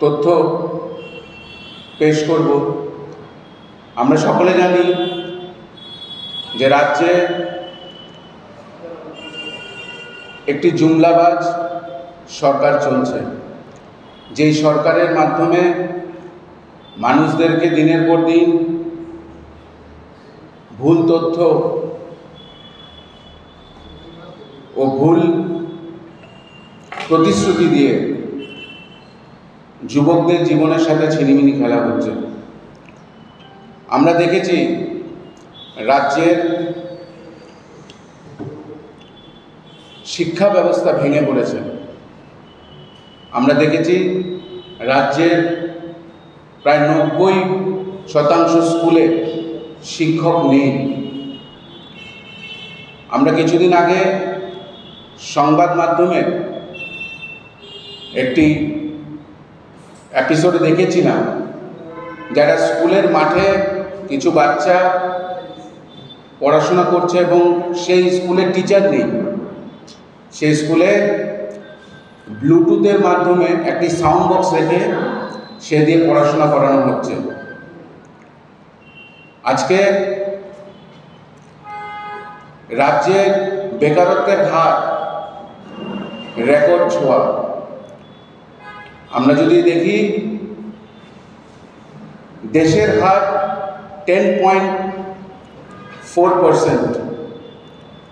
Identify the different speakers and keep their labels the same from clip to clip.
Speaker 1: তথ্য পেশ করব। আমরা সকলে জানি যে রাজ্যে একটি জুমলাবাজ সরকার চলছে, যেই সরকারের মাধ্যমে মানুষদেরকে দিনের পর দিন ভুল তথ্য ও ভুল প্রতিশ্রুতি দিয়ে যুবকদের জীবনের সাথে ছিনিমিনি খেলা হচ্ছে। আমরা দেখেছি রাজ্যের শিক্ষা ব্যবস্থা ভেঙে পড়েছে। আমরা দেখেছি রাজ্যের প্রায় 90% স্কুলে শিক্ষক নেই। আমরা কিছুদিন আগে সংবাদ মাধ্যমে একটি এপিসোড দেখেছিলাম, যারা স্কুলের মাঠে কিছু বাচ্চা পড়াশোনা করছে এবং সেই স্কুলের টিচার নেই। সেই স্কুলে ব্লুটুথের মাধ্যমে একটি সাউন্ড বক্স রেখে সে দিয়ে পড়াশোনা করানো হচ্ছে। আজকে রাজ্যের বেকারত্বের হার রেকর্ড ছোঁয়া। আমরা যদি দেখি দেশের হার 10.4%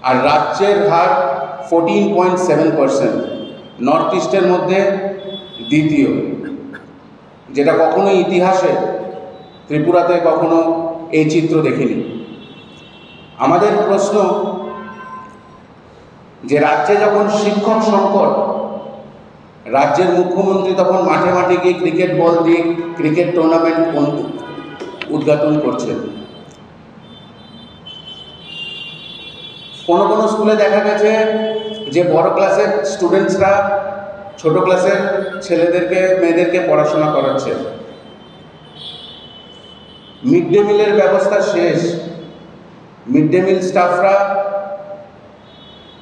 Speaker 1: আর রাজ্যের হার 14.7%, নর্থ ইস্টের মধ্যে দ্বিতীয়, যেটা কখনো ইতিহাসে ত্রিপুরাতে কখনো এই চিত্র দেখিনি। আমাদের প্রশ্ন যে রাজ্যে যখন শিক্ষক সংকট, রাজ্যের মুখ্যমন্ত্রী তখন মাঠে মাঠে গিয়ে ক্রিকেট বল দিয়ে ক্রিকেট টুর্নামেন্ট উদ্ঘাটন করছেন। কোনো কোনো স্কুলে দেখা গেছে যে বড় ক্লাসের স্টুডেন্টসরা ছোট ক্লাসের ছেলেদেরকে মেয়েদেরকে পড়াশোনা করাচ্ছে। মিড ডে মিলের ব্যবস্থা শেষ। মিড ডে মিল স্টাফরা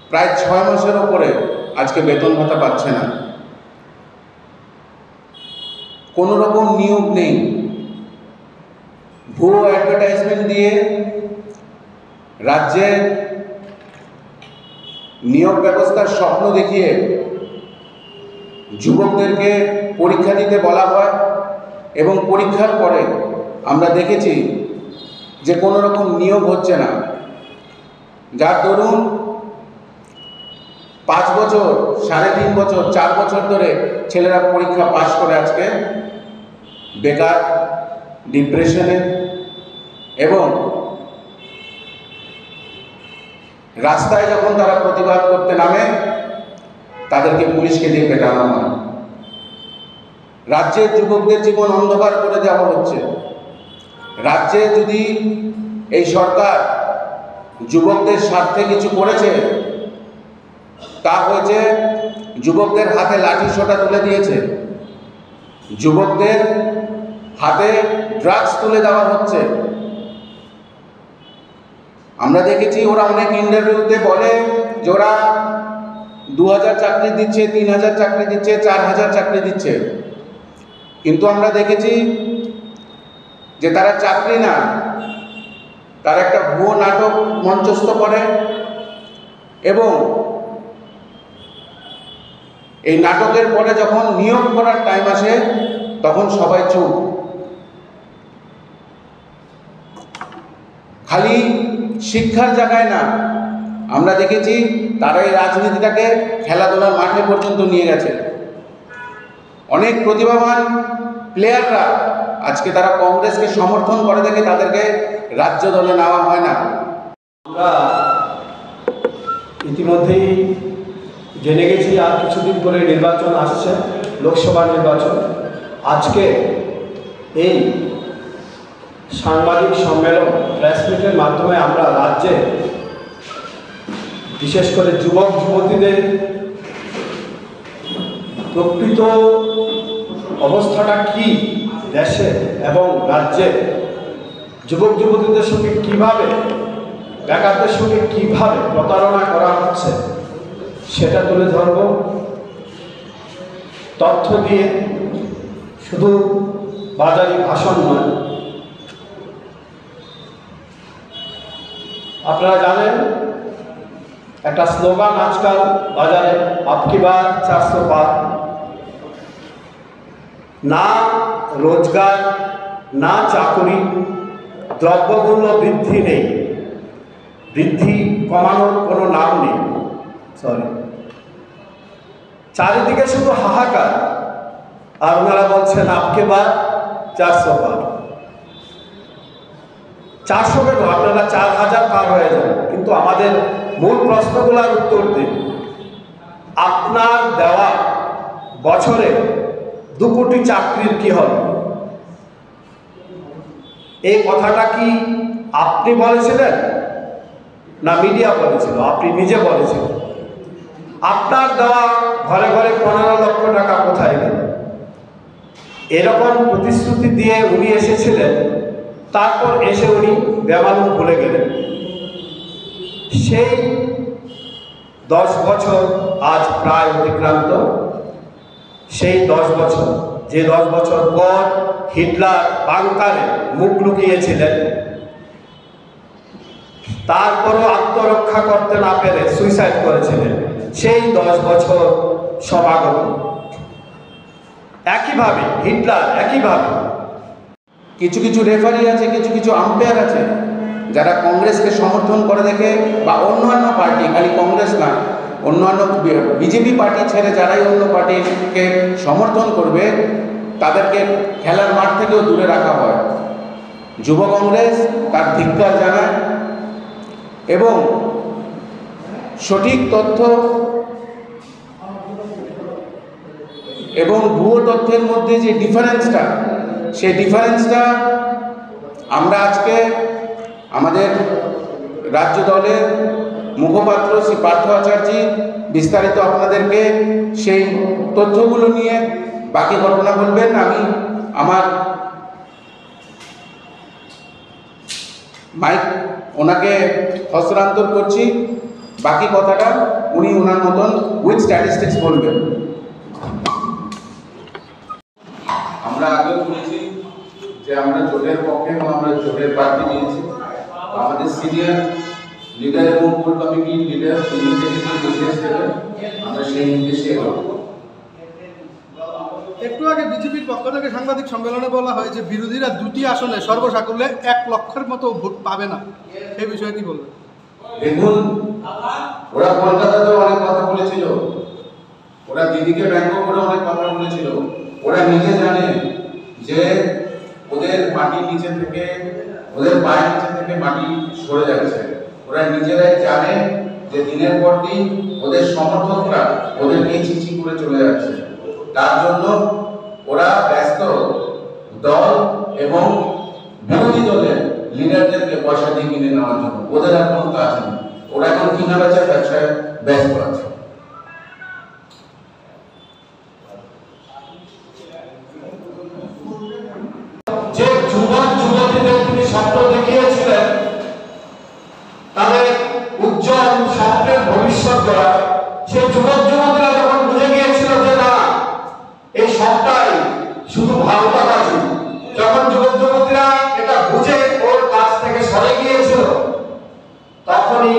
Speaker 1: প্রায় 6 মাসের ওপরে আজকে বেতন ভাতা পাচ্ছে না। কোনো রকম নিয়োগ নেই। ভুয়ো অ্যাডভার্টাইজমেন্ট দিয়ে রাজ্যে নিয়োগ ব্যবস্থার স্বপ্ন দেখিয়ে যুবকদেরকে পরীক্ষা দিতে বলা হয় এবং পরীক্ষার পরে আমরা দেখেছি যে কোনো রকম নিয়োগ হচ্ছে না, যার দরুন 5 বছর, 3.5 বছর, 4 বছর ধরে ছেলেরা পরীক্ষা পাশ করে আজকে বেকার, ডিপ্রেশনে এবং রাস্তায় যখন তারা প্রতিবাদ করতে নামে তাদেরকে পুলিশকে দিয়ে পেটানো হয়। রাজ্যের যুবকদের জীবন অন্ধকার করে দেওয়া হচ্ছে। রাজ্যে যদি এই সরকার যুবকদের স্বার্থে কিছু করেছে, তা হয়েছে যুবকদের হাতে লাঠি সোঁটা তুলে দিয়েছে, যুবকদের হাতে ড্রাগস তুলে দেওয়া হচ্ছে। আমরা দেখেছি ওরা অনেক ইন্টারভিউতে বলে যে ওরা 2000 চাকরি দিচ্ছে, 3000 চাকরি দিচ্ছে, 4000 চাকরি দিচ্ছে, কিন্তু আমরা দেখেছি যে তারা চাকরি না, তারা একটা ভুয়ো নাটক মঞ্চস্থ করে এবং এই নাটকের পরে যখন নিয়োগ করার টাইম আসে তখন সবাই চুপ। খালি শিক্ষার জায়গায় না, আমরা দেখেছি তারা এই রাজনীতিটাকে খেলাধুলার মাঠে পর্যন্ত নিয়ে গেছে। অনেক প্রতিভাবান প্লেয়াররা আজকে তারা কংগ্রেসকে সমর্থন করে দেখে তাদেরকে রাজ্য দলে নেওয়া হয় না।
Speaker 2: আমরা ইতিমধ্যেই জেনে গেছি আর কিছুদিন পরে নির্বাচন আসছে, লোকসভা নির্বাচন। আজকে এই সাংবাদিক সম্মেলন, প্রেস মিটের মাধ্যমে আমরা রাজ্যে বিশেষ করে যুবক যুবতীদের প্রকৃত অবস্থাটা কি দেশে এবং রাজ্যে, যুবক যুবতীদের সঙ্গে কিভাবে, বেকারদের সঙ্গে কিভাবে প্রতারণা করা হচ্ছে সেটা তুলে ধরব। তথ্য দিয়ে শুধু বাজারি ভাষণ নয়, আপনারা জানেন একটা স্লোগান আজকাল বাজারে, আপকি বার 400 পার। না রোজগার, না চাকরি, দ্রব্যমূল্য বৃদ্ধি নেই, বৃদ্ধি কমানোর কোনো নাম নেই। চারিদিকে শুধু হাহাকার, আর ওনারা বলছেন আপকে বার 400 পার। 400 কেন, আপনারা 4000 পার হয়ে যান, কিন্তু আমাদের মূল প্রশ্নগুলোর উত্তর দিন। আপনার দেওয়া বছরে 2 কোটি চাকরির কি হবে? এই কথাটা কি আপনি বলেছিলেন না মিডিয়া বলেছিল? আপনি নিজে বলেছিলেন। আপনার দেওয়া ঘরে ঘরে 15 লক্ষ টাকা কোথায় গেল? এরকম প্রতিশ্রুতি দিয়ে উনি এসেছিলেন, তারপর এসে উনি বেমালুম ভুলে গেলেন। সেই 10 বছর আজ প্রায় অতিক্রান্ত। সেই 10 বছর, যে 10 বছর পর হিটলার বাংকারে মুখ লুকিয়েছিলেন, তারপরও আত্মরক্ষা করতে না পেরে সুইসাইড করেছিলেন, সেই 10 বছর সমাগত। একইভাবে হিটলার, একইভাবে
Speaker 1: কিছু কিছু রেফারি আছে, কিছু কিছু আম্পায়ার আছে যারা কংগ্রেসকে সমর্থন করে দেখে, বা অন্যান্য পার্টি, খালি কংগ্রেস না, অন্যান্য বিজেপি পার্টি ছেড়ে যারাই অন্য পার্টিকে সমর্থন করবে তাদেরকে খেলার মাঠ থেকেও দূরে রাখা হয়। যুব কংগ্রেস তার ধিক্কার জানায় এবং সঠিক তথ্য এবং ভুয়ো তথ্যের মধ্যে যে ডিফারেন্সটা, সেই ডিফারেন্সটা আমরা আজকে আমাদের রাজ্য দলের মুখপাত্র শ্রী পার্থ আচার্যি বিস্তারিত আপনাদেরকে সেই তথ্যগুলো নিয়ে বাকি ঘটনা বলবেন। আমি আমার মাইক ওনাকে হস্তান্তর করছি, বাকি কথাটা উনি ওনার মতন উইথ স্ট্যাটিস্টিক্স বলবেন। আমরা আগেও বলেছি যে আমরা জোটের পক্ষে এবং আমরা জোটের প্রার্থী নিয়েছি। আমাদের সিনিয়র লিডার এবং কোর কমিটির লিডার তিনি থেকে যে নির্দেশ দেবেন আমরা সেই নির্দেশে এগোবো।
Speaker 3: একটু আগে বিজেপির পক্ষ থেকে সাংবাদিক সম্মেলনে বলা হয় যে বিরোধীরা 2টি আসনে সর্বসাকুল্যে 1 লক্ষের মতো ভোট পাবে না, এই বিষয়ে কি বলবেন?
Speaker 1: দেখুন, ওরা কলকাতাতে অনেক কথা বলেছিল, ওরা দিদিকে ব্যঙ্গ করে অনেক কথা বলেছিল। ওরা নিজে জানে যে ওদের মাটির নিচে থেকে, ওদের পায়ের নিচে থেকে মাটি সরে যাচ্ছে। ওরা নিজেরাই জানে যে দিনের পর দিন ওদের সমর্থকরা ওদেরকে চিঠি করে চলে যাচ্ছে। তার জন্য ওরা ব্যস্ত দল এবং বিরোধী দলের লিডারদেরকে পয়সা দিয়ে কিনে নেওয়ার জন্য। ওদের আর কোনো কাজ নেই, ওরা এখন কিনা বেচার ব্যবসায় ব্যস্ত আছে।
Speaker 2: যে যুবক যুবতীদের তিনি স্বপ্ন দেখিয়েছিলেন তাদের উজ্জ্বল স্বপ্নের ভবিষ্যৎ গড়া, সেই যুবক যুবতীরা যখন বুঝে গিয়েছিল যে না, এই সবটাই শুধু ভারতাবাসী, যখন যুবক যুবতীরা এটা বুঝে ওর কাছ থেকে সরে গিয়েছিল, তখনই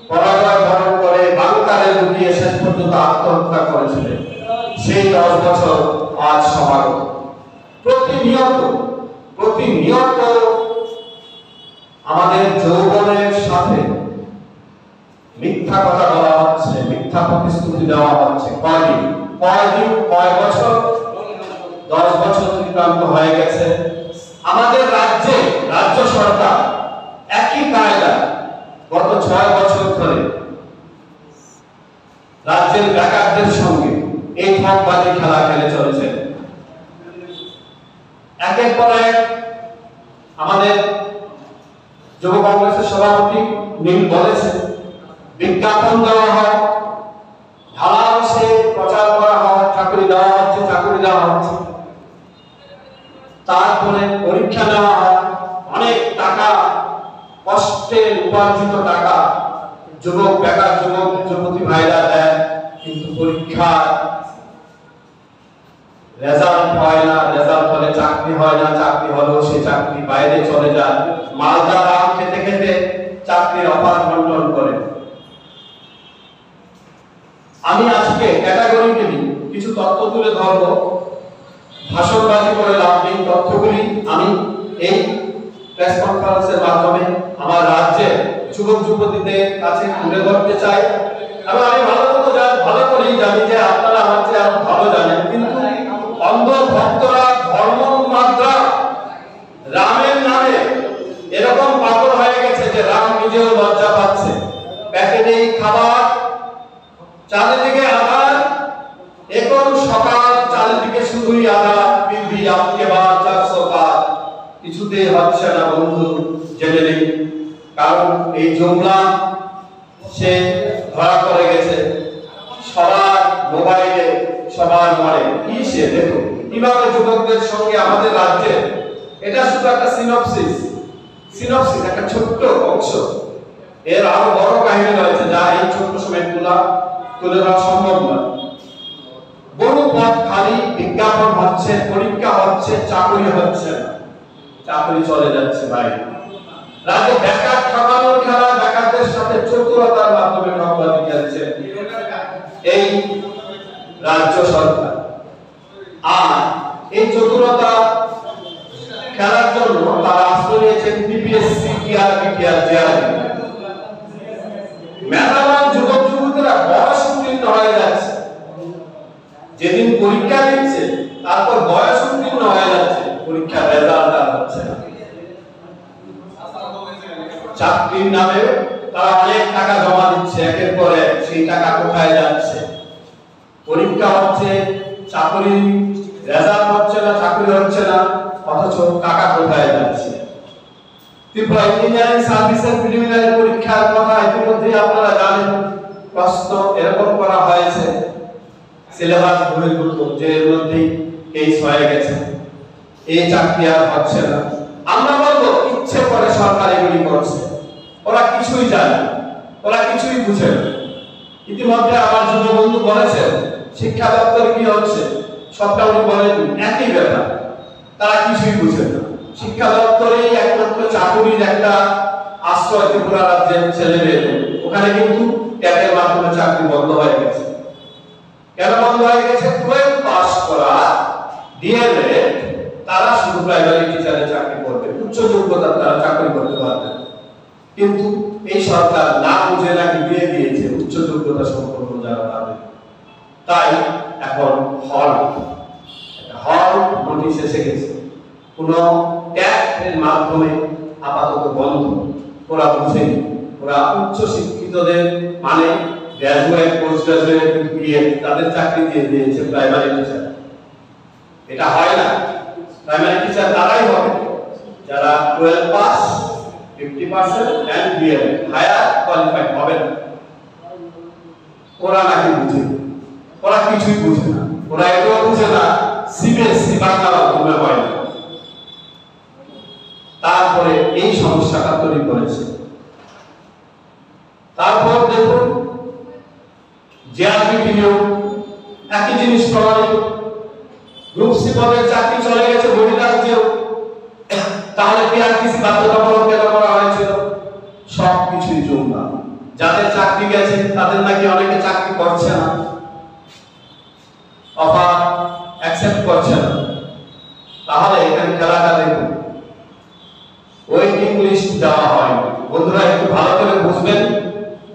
Speaker 2: পরাজয় বরণ করে বাংকারে লুকিয়ে শেষ পর্যন্ত আত্মহত্যা করেছিলেন। সেই 10 বছর আজ সমাগত। প্রতিনিয়ত আমাদের যৌবনের সাথে মিথ্যা কথা বলা হচ্ছে, মিথ্যা প্রতিশ্রুতি দেওয়া হচ্ছে। কয় বছর? 10 বছর অতিক্রান্ত হয়ে গেছে। আমাদের রাজ্য সরকার একই কায়দা গত 6 বছর ধরে রাজ্যের বেকারদের সঙ্গে এই ঠকবাজি খেলা খেলে চলেছে। একের পর এক আমাদের যুব কংগ্রেসের সভাপতি নীল বলেছে, বিজ্ঞাপন দেওয়া হয়, ঢালাও সে প্রচার করা হয়, চাকরি দেওয়া হচ্ছে, তারপরে পরীক্ষা নেওয়া হয়, অনেক টাকা, কষ্টের উপার্জিত টাকা বেকার যুবক যুবতী ভাইরা দেয়, কিন্তু পরীক্ষা রেজাল্ট হয় না, রেজাল্ট হলে চাকরি হয় না, চাকরি হলেও সে চাকরি বাইরে চলে যায়, মালদার আম খেতে খেতে চাকরির অফার বন্টন করে। আমি আজকে ক্যাটাগরিক্যালি কিছু তথ্য তুলে ধরব, ভাষণবাজি করে লাভ নেই। তথ্যগুলি আমি এই প্রেস কনফারেন্সের মাধ্যমে আমার রাজ্যের যুবক যুবতীদের কাছে তুলে ধরতে চাই। আমি ভালো করেই জানি যে আপনারা আমার চেয়ে আরো ভালো জানেন, কিন্তু অন্ধ ভক্তরা, ধর্ম উন্মাদরা রামের নামে এরকম পাগল হয়ে গেছে যে রাম নিজেও লজ্জা পাচ্ছে। প্যাকেটেই খাবার, চারিদিকে আধার, এখন সকাল চারিদিকে শুধুই আধার, বিধি আপকে বার 400 পার, কিছুতেই হচ্ছে না বন্ধু জেনে নেই। কারণ এই জুমলা সে ধরা পড়ে গেছে, সবার মোবাইলে সবার মনে কি সে দেখো কিভাবে যুবকদের সঙ্গে আমাদের রাজ্যে, এটা শুধু একটা সিনপসিস, একটা ছোট্ট অংশ, এর আরো বড় কাহিনী রয়েছে যা এই ছোট্ট সময় তুলে ধরা সম্ভব নয়। বহু পদ খালি, বিজ্ঞাপন হচ্ছে, পরীক্ষা হচ্ছে, চাকরি হচ্ছে না, চাকরি চলে যাচ্ছে বাইরে। রাজ্যে বেকার ঠকানোর খেলা, বেকারদের সাথে চতুরতার মাধ্যমে ঠকবাজি খেলছে এই রাজ্য সরকার। আর এই চতুরতা খেলার জন্য তারা আশ্রয় নিয়েছেন পিপিএসসি, টিআরবি, জেআরবি। মেধাবান যুবক যুবতীরা বয়স উত্তীর্ণ হয়ে যাচ্ছে, যেদিন পরীক্ষা দিচ্ছে তারপর বয়স উত্তীর্ণ হয়ে যাচ্ছে, পরীক্ষার রেজাল্ট আর হচ্ছে না। চাকরির নামে তারা অনেক টাকা জমা দিচ্ছে, একের পর এক, সেই টাকা কোথায় যাচ্ছে? পরীক্ষা হচ্ছে, চাকরি রেজাল্ট হচ্ছে না, চাকরি হচ্ছে না, অথচ টাকা কোথায় যাচ্ছে? ত্রিপুরা ইঞ্জিনিয়ারিং সার্ভিসের প্রিলিমিনারি পরীক্ষার কথা ইতিমধ্যে আপনারা জানেন। প্রশ্ন এরকম করা হয়েছে, সিলেবাস বহির্ভূত, যে এর মধ্যেই কেস হয়ে গেছে, এই চাকরি আর হচ্ছে না। আমরা বলবো ইচ্ছে করে সরকার এগুলি করছে, ওরা কিছুই জানে, ওরা কিছুই বুঝে না। ইতিমধ্যে আমার যুব বন্ধু বলেছেন শিক্ষা দপ্তরে কি হচ্ছে, সবটা উনি বলেন একই ব্যাপার, তারা কিছুই বুঝে না। শিক্ষা দপ্তরেই একমাত্র চাকুরির একটা আশ্রয় ত্রিপুরা রাজ্যের ছেলে মেয়েদের, ওখানে কিন্তু ট্যাগের মাধ্যমে চাকরি বন্ধ হয়ে গেছে। কেন বন্ধ হয়ে গেছে? 12 পাস করা ডিএলএড তারা শুধু প্রাইমারি টিচারের চাকরি করবে, উচ্চ যোগ্যতার তারা চাকরি করতে পারবে। কিন্তু এই সরকার না বুঝে নাকি দিয়ে দিয়েছে উচ্চ যোগ্যতা সম্পন্ন যারা পাবে। তাই এখন হল নোটিশ এসে গেছে, কোন ট্যাগের মাধ্যমে আপাতত বন্ধ। ওরা বুঝেনি, ওরা উচ্চ শিক্ষিতদের মানে গ্রাজুয়েট, পোস্ট গ্রাজুয়েট, বিএড তাদের চাকরি দিয়ে দিয়েছে প্রাইমারি টিচার। এটা হয় না, প্রাইমারি টিচার তারাই হবে যারা 12 pass, 50% and B Ed, higher qualified হবে না। ওরা নাকি বুঝে, ওরা কিছুই বুঝে না। ওরা এটাও বুঝে না সিবিএসসি বাংলা মাধ্যমে হয় না। তারপরে এই সমস্যাটা তৈরি করেছে। তারপর দেখুন জেআরবি নিয়োগ, একই জিনিস প্রমাণিত। গ্রুপ সি পদের চাকরি চলে গেছে বহিরাজ্যেও, তাহলে পিআরটিসি বাধ্যতামূলক কেন করা হয়েছিল? সবকিছুই জুমলা। যাদের চাকরি গেছে তাদের নাকি অনেকে চাকরি করছে না, অফার অ্যাকসেপ্ট করছে না। তাহলে এখানে খেলাটা দেখুন, ওয়েটিং লিস্ট দেওয়া হয়। বন্ধুরা একটু ভালো করে বুঝবেন,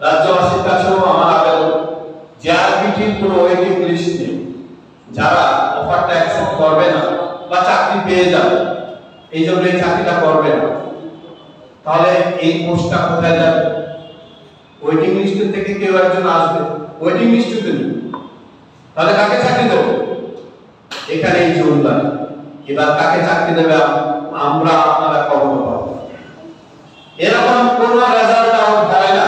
Speaker 2: রাজ্যবাসীর কাছেও আমার আবেদন, জেআরবিটির কোনো ওয়েটিং লিস্ট নেই। যারা অফারটা অ্যাকসেপ্ট করবে না বা চাকরি পেয়ে যাবে, এই জন্য এই চাকরিটা করবে না, তাহলে এই পোস্টটা কোথায় যাবে? ওয়েটিং লিস্টের থেকে কেউ একজন আসবে, ওয়েটিং লিস্টে তো নেই, তাহলে কাকে চাকরি দেবো? এখানে এই জুমলা। এবার কাকে চাকরি দেবে আমরা আপনারা কখনো পাবো? এরকম কোন রেজাল্ট আউট হয় না,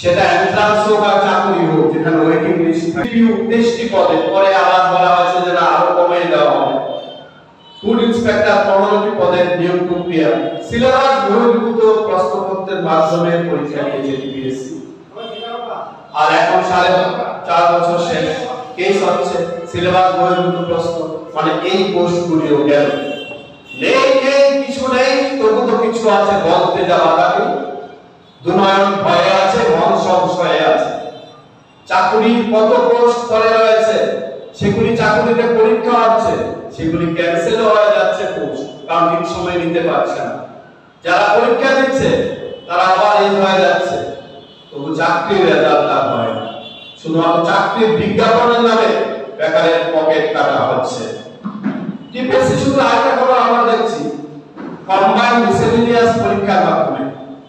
Speaker 2: সেটা এন্ট্রান্স হোক আর চাকরি হোক, যেখানে ওয়েটিং লিস্ট থাকে। 19টি পদে, পরে আবার বলা হয়েছে যে আরো কমিয়ে দেওয়া হবে। ফুড ইন্সপেক্টর 15টি পদের নিয়োগ প্রক্রিয়া, সিলেবাস বহির্ভূত প্রশ্নপত্রের মাধ্যমে পরীক্ষা নিয়েছে পিপিএসসি। আর এখন 4.5 বছর শেষ, কেস হচ্ছে, সিলেবাস বহির্ভূত প্রশ্ন, মানে এই পোস্টগুলিও গেল। নেই নেই কিছু নেই, তবু তো কিছু আছে বলতে যাওয়া লাগে। দুনয়ন ভয়ে আছে, মন সংশয়ে আছে। চাকরির কত পোস্ট পড়ে রয়েছে, সেগুলি চাকরিতে পরীক্ষা হচ্ছে, সেগুলি ক্যান্সেল হয়ে যাচ্ছে পোস্ট, কারণ ঠিক সময় নিতে পারছে না। যারা পরীক্ষা দিচ্ছে তারা আবার এজ হয়ে যাচ্ছে, তবু চাকরির রেজাল্ট আর হয় না। শুধুমাত্র চাকরির বিজ্ঞাপনের নামে বেকারের পকেট কাটা হচ্ছে। টিপিএসসি শুধু আরেকটা খবর আমরা দেখছি, কম্বাইন্ড মিসেলিনিয়াস পরীক্ষার মাধ্যমে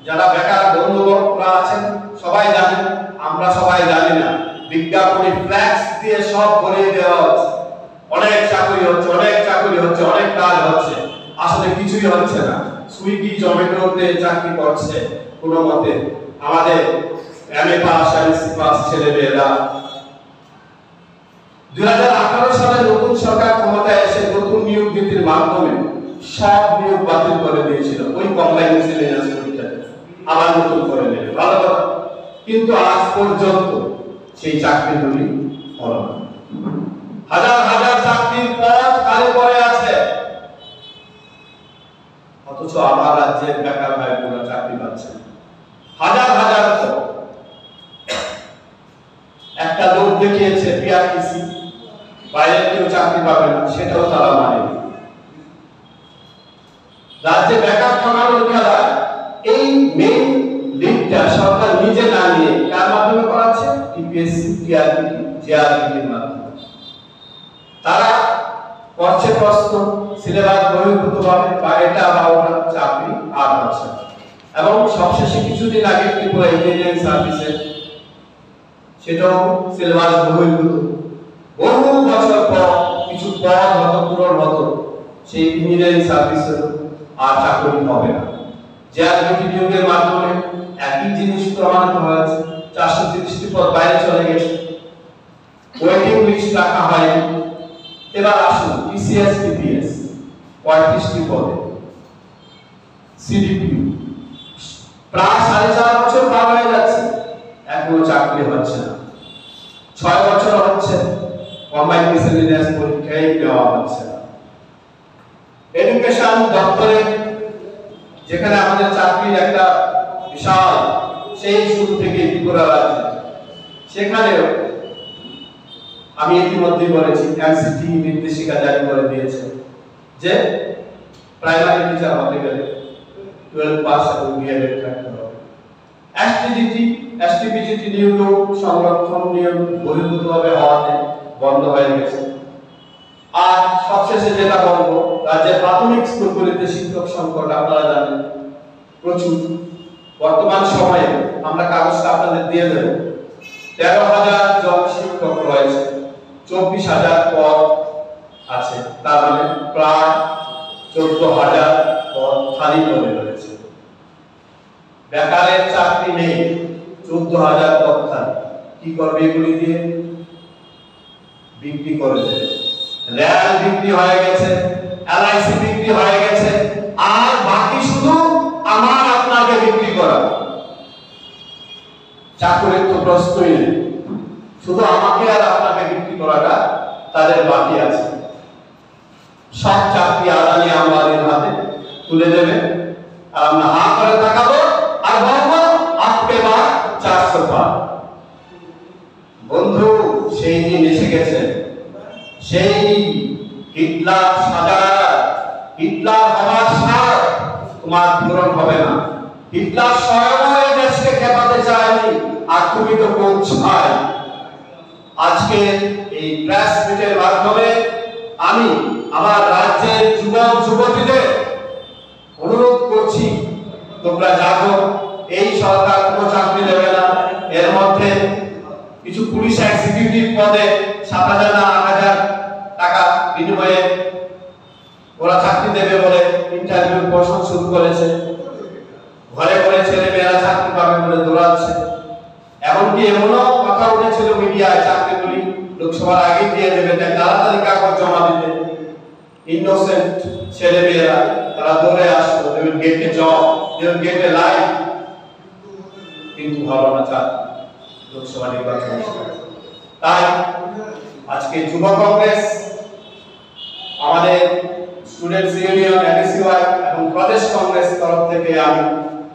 Speaker 2: যারা বেকার বন্ধুরা আছেন সবাই জানেন, আমরা সবাই জানি না, বিজ্ঞাপনে ফ্ল্যাক্স দিয়ে সব বলে দেওয়া হচ্ছে, অনেক চাকরি হচ্ছে, অনেক চাকরি হচ্ছে, অনেক কাজ হচ্ছে, আসলে কিছুই হচ্ছে না। সুইগি জমেটোতে চাকরি করছে কোনো মতে আমাদের এমএ পাস এমএসসি পাস ছেলেমেয়েরা। 2018 সালে নতুন সরকার ক্ষমতায় এসে নতুন নিয়োগ নীতির মাধ্যমে সব নিয়োগ বাতিল করে দিয়েছিল, ওই কম্বাইন্ড মিসেলিনিয়াস পরীক্ষাতে আবার নতুন করে নেবে, ভালো কথা। কিন্তু আজ পর্যন্ত সেই চাকরিগুলি হলো না। হাজার হাজার চাকরির পদ খালি পড়ে আছে, অথচ আমার রাজ্যের বেকার ভাইবোনেরা চাকরি পাচ্ছে না। হাজার হাজার পদ। একটা লোক দেখিয়েছে পিআরটিসি, বাইরে কেউ চাকরি পাবে না, সেটাও তারা মানে। রাজ্যে বেকার ঠকানোর খেলায় এই মেইন লিডটা সরকার নিজে না নিয়ে কার মাধ্যমে করাচ্ছে? টিপিএসসি, টিআরপি, জেআরপির মাধ্যমে। তারা করছে প্রশ্ন সিলেবাস বহির্ভূত ভাবে, বা এটা বা ওটা, চাকরি আর হচ্ছে না। এবং সবশেষে কিছুদিন আগে ত্রিপুরা ইঞ্জিনিয়ারিং সার্ভিসে, সেটাও সিলেবাস বহির্ভূত। বহু বছর পর কিছু পদ হয়তো পূরণ হতো, সেই ইঞ্জিনিয়ারিং সার্ভিসে আর চাকরি হবে না। জেআরপি নিয়োগের মাধ্যমে একই জিনিস প্রমাণিত হয়েছে, 430টি পদ বাইরে চলে গেছে, ওয়েটিং লিস্ট রাখা হয়নি। এবার আসুন টিসিএস টিপিএস 35টি পদে, সিডিপি প্রায় 4.5 বছর পার হয়ে যাচ্ছে, এখনো চাকরি হচ্ছে না। 6 বছর হচ্ছে কম্বাইন্ড মিসেলিনিয়াস পরীক্ষায় দেওয়া হচ্ছে না। এডুকেশন দপ্তরে যেখানে আমাদের চাকরির একটা বিশাল, সেই শুরু থেকে ত্রিপুরা রাজ্যে, সেখানেও আমি ইতিমধ্যে বলেছি এনসিটি নির্দেশিকা জারি করে দিয়েছে যে প্রাইমারি টিচার হতে গেলে 12 পাস এবং বিএড থাকতে হবে। এসটিপিজিটি নিয়োগ সংরক্ষণ নিয়োগ বহির্ভূতভাবে হওয়াতে বন্ধ হয়ে গেছে। আর সবশেষে যেটা বলবো, রাজ্যের প্রাথমিক স্কুলগুলিতে শিক্ষক সংকট আপনারা জানেন প্রচুর। বর্তমান সময়ে আমরা কাগজটা আপনাদের দিয়ে দেব, 13,000 জন শিক্ষক রয়েছে, 24,000 পদ আছে, তার মানে প্রায় 14,000 পদ খালি পড়ে রয়েছে। বেকারের চাকরি নেই, 14,000 পদ খালি। কি করবে এগুলি দিয়ে? বিক্রি করে দেবে। রেল বিক্রি হয়ে গেছে, এলআইসি বিক্রি হয়ে গেছে, আর বাকি শুধু আমার আপনাকে বিক্রি করা। চাকরির তো প্রশ্নই নেই, শুধু আমাকে আর আপনাকে বিক্রি করাটা তাদের বাকি আছে। সব চাকরি আদানি আম্বানির হাতে তুলে দেবে, আর আমরা হা করে তাকাবো আর বলবো আপকে বার 400 পার। বন্ধু, সেই দিন এসে গেছে, সেই হিটলার সাজার, হিটলার হওয়ার স্বাদ তোমার পূরণ হবে না। হিটলার স্বয়ং এই দেশকে খেপাতে চায়নি, আর তুমি তো পৌঁছায়। আজকে এই প্রেস মিটের মাধ্যমে আমি আমার রাজ্যের যুবক যুবতীদের অনুরোধ করছি, তোমরা জানো এই সরকার কোনো চাকরি দেবে না। এর মধ্যে কিছু পুলিশ এক্সিকিউটিভ পদে 7,000 না 8,000 টাকা বিনিময়ে ওরা চাকরি দেবে বলে ইন্টারভিউ প্রসেস শুরু করেছে। ঘরে ঘরে ছেলে মেয়েরা চাকরি পাবে বলে দৌড়াচ্ছে। এমনকি এমনও কথা উঠেছিল মিডিয়ায়, চাকরিগুলি লোকসভার আগে দিয়ে দেবে, তাই তাড়াতাড়ি কাগজ জমা দিতে। ইনোসেন্ট ছেলে মেয়েরা তারা দৌড়ে আসলো, they will get a job, they will get a life, কিন্তু হলো না চাকরি লোকসভা নির্বাচন। তাই আজকে যুব কংগ্রেস, আমাদের স্টুডেন্টস ইউনিয়ন, এনএসইউআই এবং প্রদেশ কংগ্রেস তরফ থেকে আমি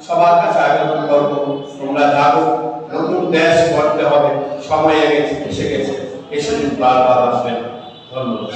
Speaker 2: সবার কাছে আবেদন করব, তোমরা জাগো, নতুন দেশ গড়তে হবে, সময় এসে গেছে, এই সুযোগ বারবার আসবে না। ধন্যবাদ।